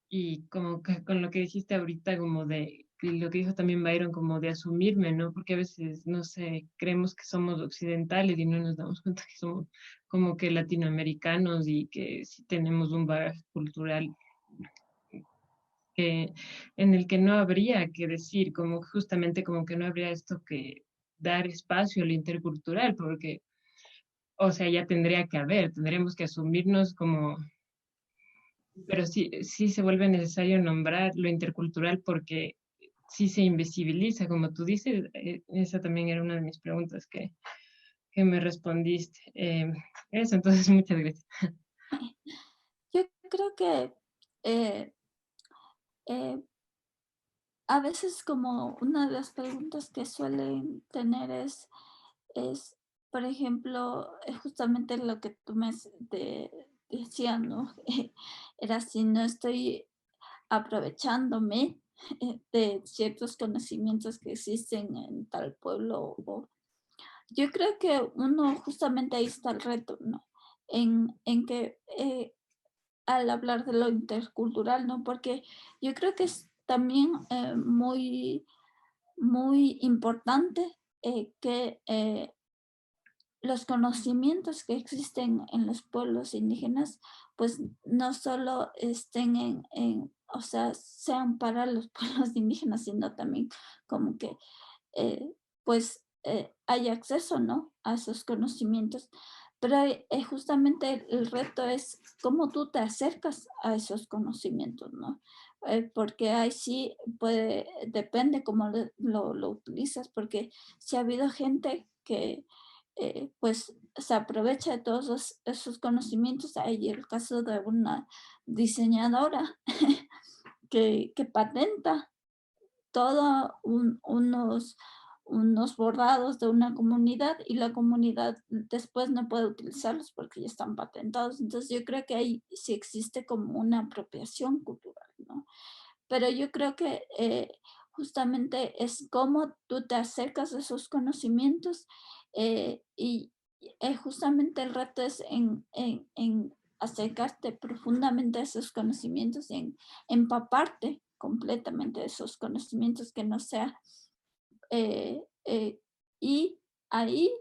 Y como que con lo que dijiste ahorita, como de y lo que dijo también Byron, como de asumirme, ¿no? Porque a veces, no sé, creemos que somos occidentales y no nos damos cuenta que somos como que latinoamericanos y que sí tenemos un bagaje cultural que, en el que no habría que decir, como justamente como que no habría esto que dar espacio a lo intercultural, porque, o sea, ya tendría que haber, tendríamos que asumirnos como, pero sí, sí se vuelve necesario nombrar lo intercultural porque sí se invisibiliza, como tú dices, esa también era una de mis preguntas que me respondiste. Eso, entonces, muchas gracias. Yo creo que eh, eh, a veces como una de las preguntas que suelen tener es por ejemplo, justamente lo que tú decías, ¿no? Era si no estoy aprovechándome de ciertos conocimientos que existen en tal pueblo. Yo creo que uno justamente ahí está el reto, ¿no? En que al hablar de lo intercultural, ¿no? Porque yo creo que es también muy importante que los conocimientos que existen en los pueblos indígenas, pues no solo estén o sea, sean para los pueblos indígenas, sino también como que, eh, pues, hay acceso, ¿no? A esos conocimientos. Pero justamente el reto es cómo tú te acercas a esos conocimientos, ¿no? Porque ahí sí depende cómo lo utilizas, porque si ha habido gente que pues se aprovecha de todos esos conocimientos. Hay el caso de una diseñadora que patenta todos unos bordados de una comunidad y la comunidad después no puede utilizarlos porque ya están patentados. Entonces yo creo que ahí sí existe como una apropiación cultural, ¿no? Pero yo creo que justamente es cómo tú te acercas a esos conocimientos y justamente el reto es en acercarte profundamente a esos conocimientos, en empaparte completamente de esos conocimientos que no sea y ahí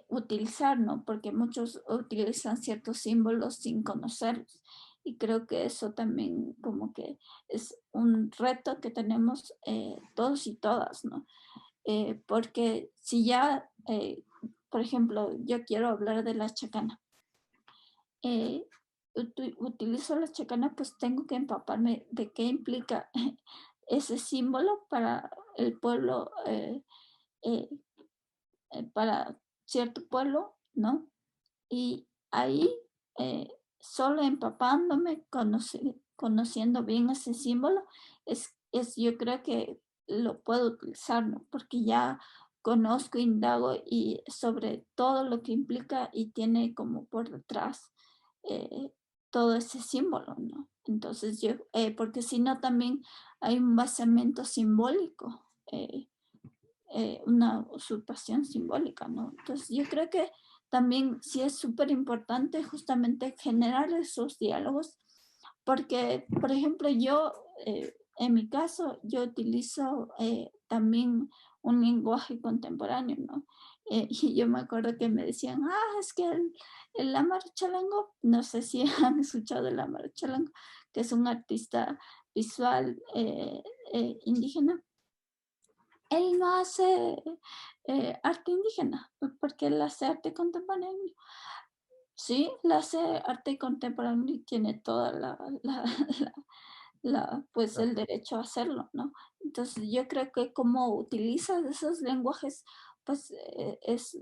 utilizar, ¿no? Porque muchos utilizan ciertos símbolos sin conocerlos. Y creo que eso también como que es un reto que tenemos todos y todas, ¿no? Porque si ya, por ejemplo, yo quiero hablar de la chacana, eh, utilizo la chacana, pues tengo que empaparme de qué implica ese símbolo para el pueblo eh, para cierto pueblo, ¿no? Y ahí, solo empapándome, conociendo bien ese símbolo, yo creo que lo puedo utilizar, ¿no? Porque ya conozco, indago y sobre todo lo que implica y tiene como por detrás eh, todo ese símbolo, ¿no? Entonces porque si no también hay un basamento simbólico. Una usurpación simbólica, ¿no? Entonces yo creo que también sí es súper importante justamente generar esos diálogos, porque, por ejemplo, yo, en mi caso, yo utilizo también un lenguaje contemporáneo, ¿no? Y yo me acuerdo que me decían, es que el Amaro Chalango, no sé si han escuchado del Amaro Chalango, que es un artista visual indígena. Él no hace arte indígena, porque él hace arte contemporáneo. Sí, él hace arte contemporáneo y tiene toda pues Claro. el derecho a hacerlo, ¿no? Entonces yo creo que como utilizas esos lenguajes, pues es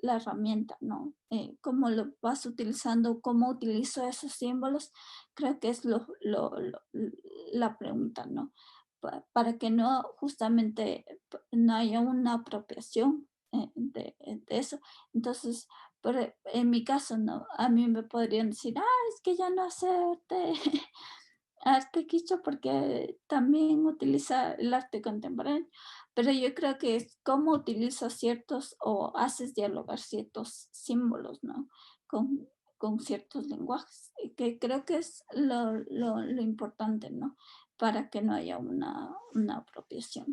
la herramienta, ¿no? Cómo lo vas utilizando, cómo utilizo esos símbolos, creo que es la pregunta, ¿no? Para que no justamente no haya una apropiación de eso. Entonces, en mi caso, ¿no? A mí me podrían decir, es que ya no hace arte arte quicho porque también utiliza el arte contemporáneo, pero yo creo que es cómo utilizas ciertos o haces dialogar ciertos símbolos, ¿no? Con, con ciertos lenguajes, y que creo que es lo importante, ¿no? Para que no haya una apropiación.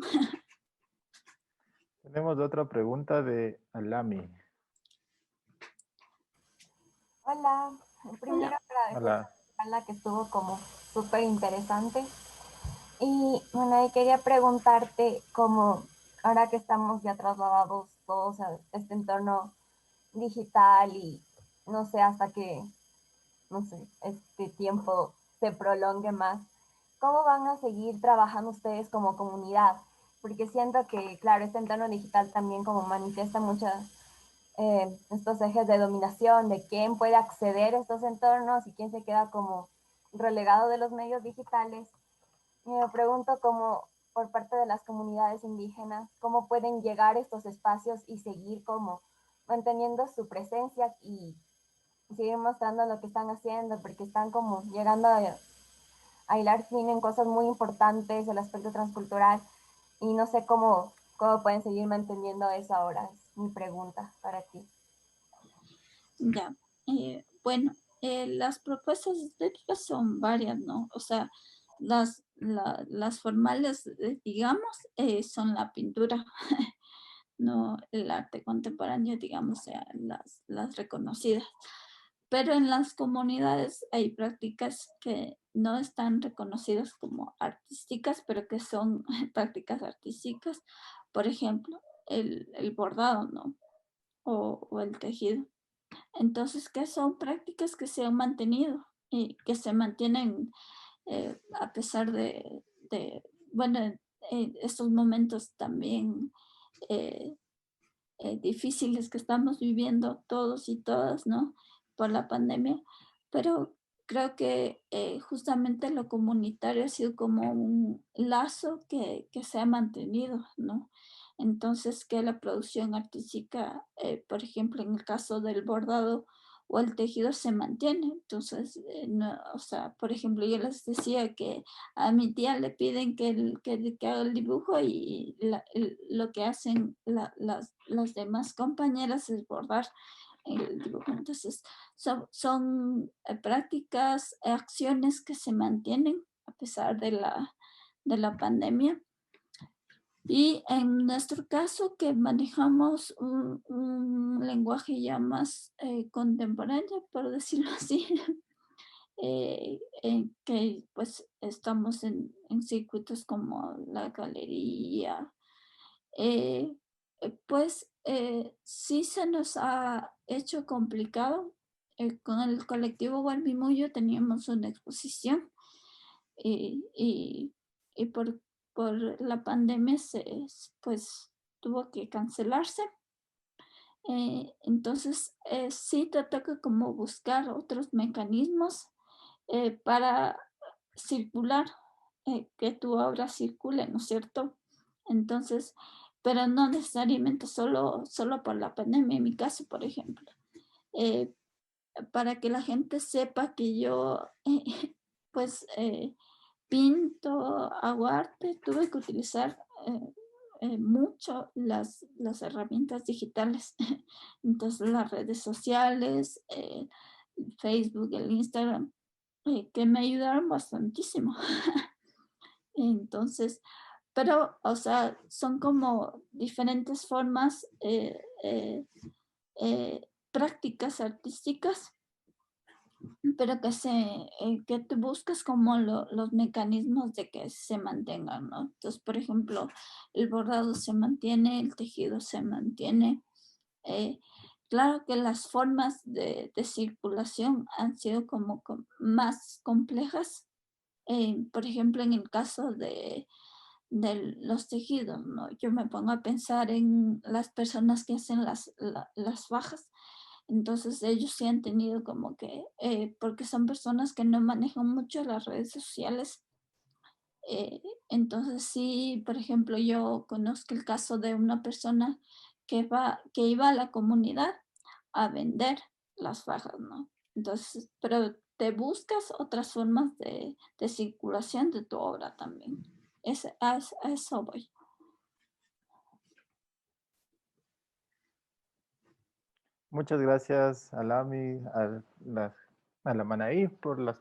Tenemos otra pregunta de Alami. Hola, primero Hola. agradecer Hola. la charla que estuvo como súper interesante. Y bueno, y quería preguntarte como ahora que estamos ya trasladados todos a este entorno digital y no sé hasta que, no sé, este tiempo se prolongue más, ¿cómo van a seguir trabajando ustedes como comunidad? Porque siento que, claro, este entorno digital también como manifiesta muchas estos ejes de dominación, de quién puede acceder a estos entornos y quién se queda como relegado de los medios digitales. Y me pregunto cómo, por parte de las comunidades indígenas, cómo pueden llegar a estos espacios y seguir como manteniendo su presencia y seguir mostrando lo que están haciendo, porque están como llegando a hilar fin en cosas muy importantes, el aspecto transcultural, y no sé cómo pueden seguir manteniendo eso ahora, es mi pregunta para ti. Ya, bueno, las propuestas estéticas son varias, ¿no? O sea, las formales, digamos, son la pintura, no el arte contemporáneo, digamos, sea, las reconocidas. Pero en las comunidades hay prácticas que no están reconocidas como artísticas, pero que son prácticas artísticas. Por ejemplo, el bordado, ¿no? O el tejido. Entonces, que son prácticas que se han mantenido y que se mantienen a pesar bueno, estos momentos también eh, difíciles que estamos viviendo todos y todas, ¿no? Por la pandemia, pero creo que justamente lo comunitario ha sido como un lazo que se ha mantenido, ¿no? Entonces, que la producción artística, por ejemplo, en el caso del bordado o el tejido se mantiene. Entonces, o sea, por ejemplo, yo les decía que a mi tía le piden que haga el dibujo y lo que hacen las demás compañeras es bordar el dibujo. Entonces, son prácticas, acciones que se mantienen a pesar de la pandemia. Y en nuestro caso, que manejamos un lenguaje ya más contemporáneo, por decirlo así, que pues estamos en circuitos como la galería, pues sí se nos ha hecho complicado. Con el colectivo Gualmimuyo teníamos una exposición y, y por la pandemia pues tuvo que cancelarse. Entonces sí te toca como buscar otros mecanismos para circular, que tu obra circule, ¿no es cierto? Entonces, pero no necesariamente solo por la pandemia, en mi caso, por ejemplo. Eh, para que la gente sepa que yo, pues, pinto, hago arte, tuve que utilizar mucho las herramientas digitales. Entonces, las redes sociales, Facebook, el Instagram, que me ayudaron bastantísimo. Entonces, pero, o sea, son como diferentes formas, prácticas artísticas, pero que tú buscas como los mecanismos de que se mantengan, ¿no? Entonces, por ejemplo, el bordado se mantiene, el tejido se mantiene. eh, claro que las formas de circulación han sido como más complejas. Por ejemplo, en el caso de los tejidos, ¿no? Yo me pongo a pensar en las personas que hacen las fajas. Entonces ellos sí han tenido como que, porque son personas que no manejan mucho las redes sociales. Entonces sí, por ejemplo, yo conozco el caso de una persona que iba a la comunidad a vender las fajas, ¿no? Entonces, pero te buscas otras formas de circulación de tu obra también. A eso voy. Muchas gracias, Alami, a la Manaí, por las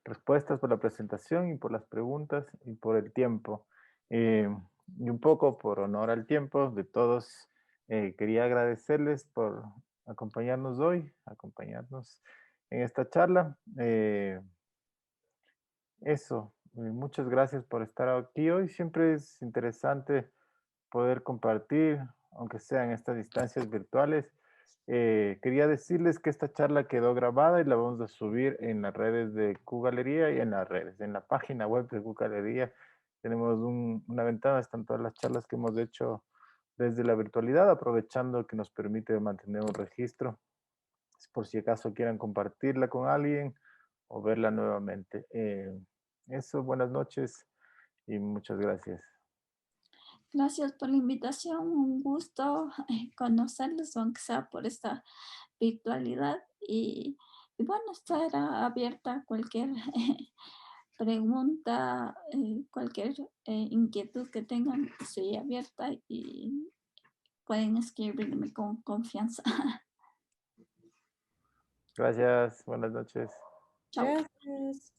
respuestas, por la presentación y por las preguntas y por el tiempo. Y un poco por honor al tiempo de todos, quería agradecerles por acompañarnos hoy, acompañarnos en esta charla. Muchas gracias por estar aquí hoy. Siempre es interesante poder compartir, aunque sea en estas distancias virtuales. Quería decirles que esta charla quedó grabada y la vamos a subir en las redes de QGalería y en la página web de QGalería. Tenemos una ventana, están todas las charlas que hemos hecho desde la virtualidad, aprovechando que nos permite mantener un registro, por si acaso quieran compartirla con alguien o verla nuevamente. Buenas noches y muchas gracias. Gracias por la invitación, un gusto conocerles, aunque sea por esta virtualidad. Y bueno, estará abierta a cualquier pregunta, cualquier inquietud que tengan, estoy abierta y pueden escribirme con confianza. Gracias, buenas noches. Chao. Gracias.